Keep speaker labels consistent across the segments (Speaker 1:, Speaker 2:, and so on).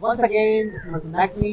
Speaker 1: Once again, this is Mansoor Naqvi.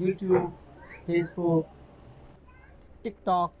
Speaker 1: YouTube, Facebook, TikTok,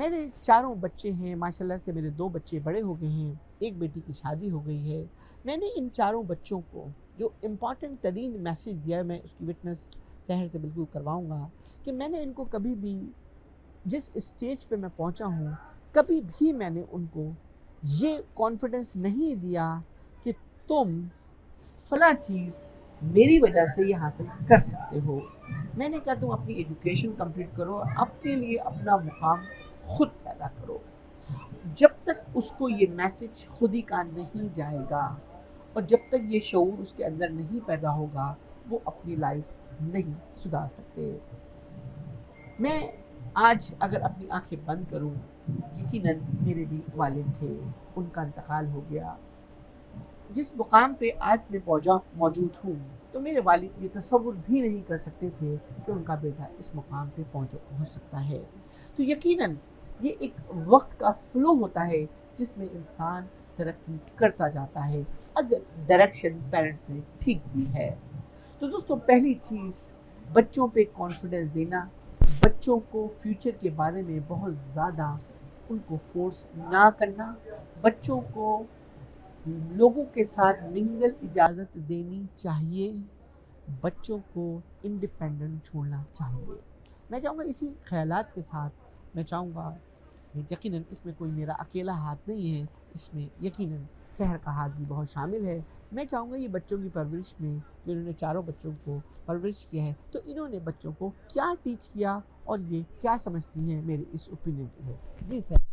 Speaker 1: میرے 4 بچے ہیں ماشاءاللہ سے، میرے 2 بچے بڑے ہو گئے ہیں، ایک بیٹی کی شادی ہو گئی ہے۔ میں نے ان 4 بچوں کو جو امپورٹنٹ ترین میسیج دیا ہے، میں اس کی وٹنس سحر سے بالکل کرواؤں گا کہ میں نے ان کو کبھی بھی جس اسٹیج پہ میں پہنچا ہوں، کبھی بھی میں نے ان کو یہ کانفیڈنس نہیں دیا کہ تم فلاں چیز میری وجہ سے یہ حاصل کر سکتے ہو۔ میں نے کہا تم اپنی ایجوکیشن کمپلیٹ کرو، اپنے لیے اپنا مقام خود پیدا کرو۔ جب تک اس کو یہ میسج خود ہی کا نہیں جائے گا اور جب تک یہ شعور اس کے اندر نہیں پیدا ہوگا، وہ اپنی لائف نہیں سدھار سکتے۔ میں آج اگر اپنی آنکھیں بند کروں، یقیناً میرے بھی والد تھے، ان کا انتقال ہو گیا۔ جس مقام پہ آج میں موجود ہوں، تو میرے والد یہ تصور بھی نہیں کر سکتے تھے کہ ان کا بیٹا اس مقام پہ پہنچ سکتا ہے۔ تو یقیناً یہ ایک وقت کا فلو ہوتا ہے جس میں انسان ترقی کرتا جاتا ہے، اگر ڈائریکشن پیرنٹس نے ٹھیک دی ہے۔ تو دوستو، پہلی چیز بچوں پہ کانفیڈنس دینا، بچوں کو فیوچر کے بارے میں بہت زیادہ ان کو فورس نہ کرنا، بچوں کو لوگوں کے ساتھ منگل اجازت دینی چاہیے، بچوں کو انڈیپینڈنٹ چھوڑنا چاہیے۔ میں چاہوں گا اسی خیالات کے ساتھ میں چاہوں گا، یقیناً اس میں کوئی میرا اکیلا ہاتھ نہیں ہے، اس میں یقیناً سحر کا ہاتھ بھی بہت شامل ہے۔ میں چاہوں گا یہ بچوں کی پرورش میں جو انہوں نے 4 بچوں کو پرورش کیا ہے، تو انہوں نے بچوں کو کیا ٹیچ کیا اور یہ کیا سمجھتی ہیں، میرے اس اوپینین ہے۔ جی سر۔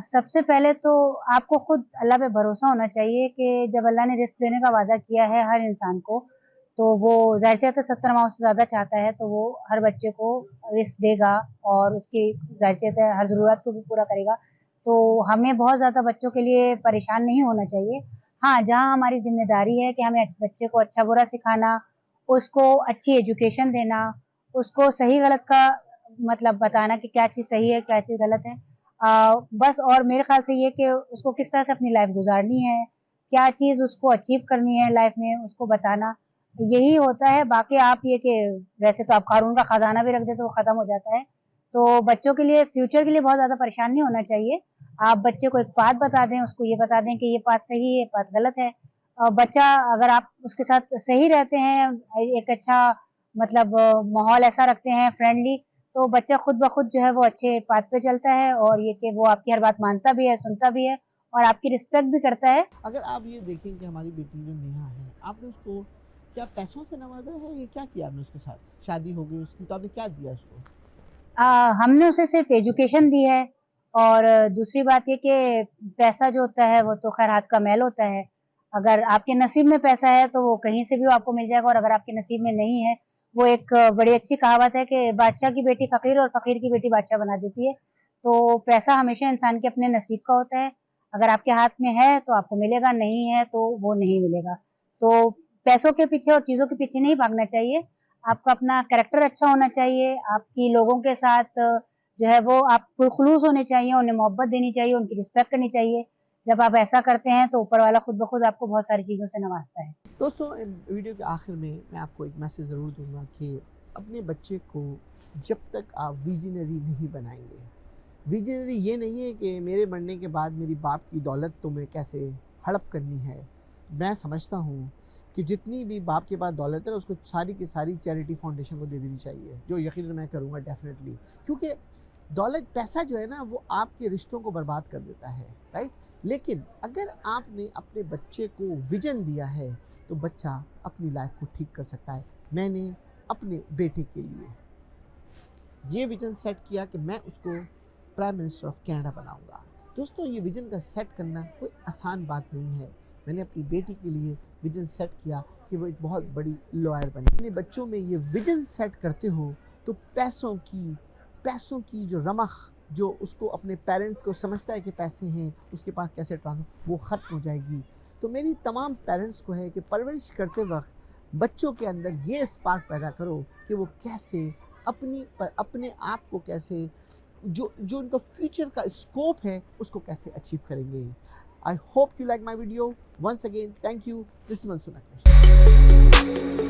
Speaker 2: سب سے پہلے تو آپ کو خود اللہ پہ بھروسہ ہونا چاہیے کہ جب اللہ نے رزق دینے کا وعدہ کیا ہے ہر انسان کو، تو وہ ظاہر سی بات ہے 70 ماؤں سے زیادہ چاہتا ہے، تو وہ ہر بچے کو رزق دے گا اور اس کی ظاہر سی بات ہے ہر ضرورت کو بھی پورا کرے گا۔ تو ہمیں بہت زیادہ بچوں کے لیے پریشان نہیں ہونا چاہیے۔ ہاں، جہاں ہماری ذمہ داری ہے کہ ہمیں بچے کو اچھا برا سکھانا، اس کو اچھی ایجوکیشن دینا، اس کو صحیح غلط کا مطلب بتانا کہ کیا چیز صحیح ہے کیا چیز غلط ہے، بس۔ اور میرے خیال سے یہ کہ اس کو کس طرح سے اپنی لائف گزارنی ہے، کیا چیز اس کو اچیو کرنی ہے لائف میں، اس کو بتانا، یہی ہوتا ہے۔ باقی آپ یہ کہ ویسے تو آپ قارون کا خزانہ بھی رکھ دیں تو وہ ختم ہو جاتا ہے۔ تو بچوں کے لیے فیوچر کے لیے بہت زیادہ پریشان نہیں ہونا چاہیے۔ آپ بچے کو ایک بات بتا دیں، اس کو یہ بتا دیں کہ یہ بات صحیح ہے، یہ بات غلط ہے۔ بچہ اگر آپ اس کے ساتھ صحیح رہتے ہیں، ایک اچھا مطلب ماحول ایسا رکھتے ہیں فرینڈلی، تو بچہ خود بخود جو ہے وہ اچھے پاتھ پہ چلتا ہے، اور یہ کہ وہ آپ کی ہر بات مانتا بھی ہے، سنتا بھی ہے اور آپ کی رسپیکٹ بھی کرتا ہے۔
Speaker 1: اگر آپ یہ دیکھیں کہ ہماری بیٹی جو نیہا ہے، آپ نے اس کو کیا پیسوں سے نوازا ہے، یہ کیا کیا آپ نے اس کے ساتھ؟ شادی ہو گئی اس کی تو آپ نے کیا دیا اس کو؟
Speaker 2: ہم نے اسے صرف ایجوکیشن دی ہے، اور دوسری بات یہ کہ پیسہ جو ہوتا ہے وہ تو خیر ہاتھ کا میل ہوتا ہے۔ اگر آپ کے نصیب میں پیسہ ہے تو وہ کہیں سے بھی آپ کو مل جائے گا، اور اگر آپ کے نصیب میں نہیں ہے، وہ ایک بڑی اچھی کہاوت ہے کہ بادشاہ کی بیٹی فقیر اور فقیر کی بیٹی بادشاہ بنا دیتی ہے۔ تو پیسہ ہمیشہ انسان کے اپنے نصیب کا ہوتا ہے، اگر آپ کے ہاتھ میں ہے تو آپ کو ملے گا، نہیں ہے تو وہ نہیں ملے گا۔ تو پیسوں کے پیچھے اور چیزوں کے پیچھے نہیں بھاگنا چاہیے، آپ کا اپنا کریکٹر اچھا ہونا چاہیے، آپ کی لوگوں کے ساتھ جو ہے وہ آپ پرخلوص ہونے چاہیے، انہیں محبت دینی چاہیے، ان کی رسپیکٹ کرنی چاہیے۔ جب آپ ایسا کرتے ہیں تو اوپر والا خود بخود آپ کو بہت ساری چیزوں سے نوازتا ہے۔
Speaker 1: دوستوں، ویڈیو کے آخر میں آپ کو ایک میسج ضرور دوں گا کہ اپنے بچے کو جب تک آپ ویژنری نہیں بنائیں گے، ویژنری یہ نہیں ہے کہ میرے مرنے کے بعد میری باپ کی دولت تمہیں کیسے ہڑپ کرنی ہے۔ میں سمجھتا ہوں کہ جتنی بھی باپ کے پاس دولت ہے اس کو ساری کی ساری چیریٹی فاؤنڈیشن کو دے دینی چاہیے، جو یقیناً میں کروں گا ڈیفینیٹلی، کیونکہ دولت پیسہ جو ہے نا وہ آپ کے رشتوں کو برباد کر دیتا ہے، رائٹ؟ لیکن اگر آپ نے اپنے بچے کو ویژن دیا ہے تو بچہ اپنی لائف کو ٹھیک کر سکتا ہے۔ میں نے اپنے بیٹے کے لیے یہ ویژن سیٹ کیا کہ میں اس کو پرائم منسٹر آف کینیڈا بناؤں گا۔ دوستوں، یہ ویژن کا سیٹ کرنا کوئی آسان بات نہیں ہے۔ میں نے اپنی بیٹی کے لیے ویژن سیٹ کیا کہ وہ ایک بہت بڑی لائر بنے۔ اپنے بچوں میں یہ ویژن سیٹ کرتے ہو تو پیسوں کی جو رمق جو اس کو اپنے پیرنٹس کو سمجھتا ہے کہ پیسے ہیں اس کے پاس کیسے ٹرانسفر، وہ ختم ہو جائے گی۔ تو میری تمام پیرنٹس کو ہے کہ پرورش کرتے وقت بچوں کے اندر یہ اسپارک پیدا کرو کہ وہ کیسے اپنے آپ کو کیسے جو ان کا فیوچر کا اسکوپ ہے اس کو کیسے اچیو کریں گے۔ I hope you like my video. Once again, thank you. This is Mansoor Naqvi.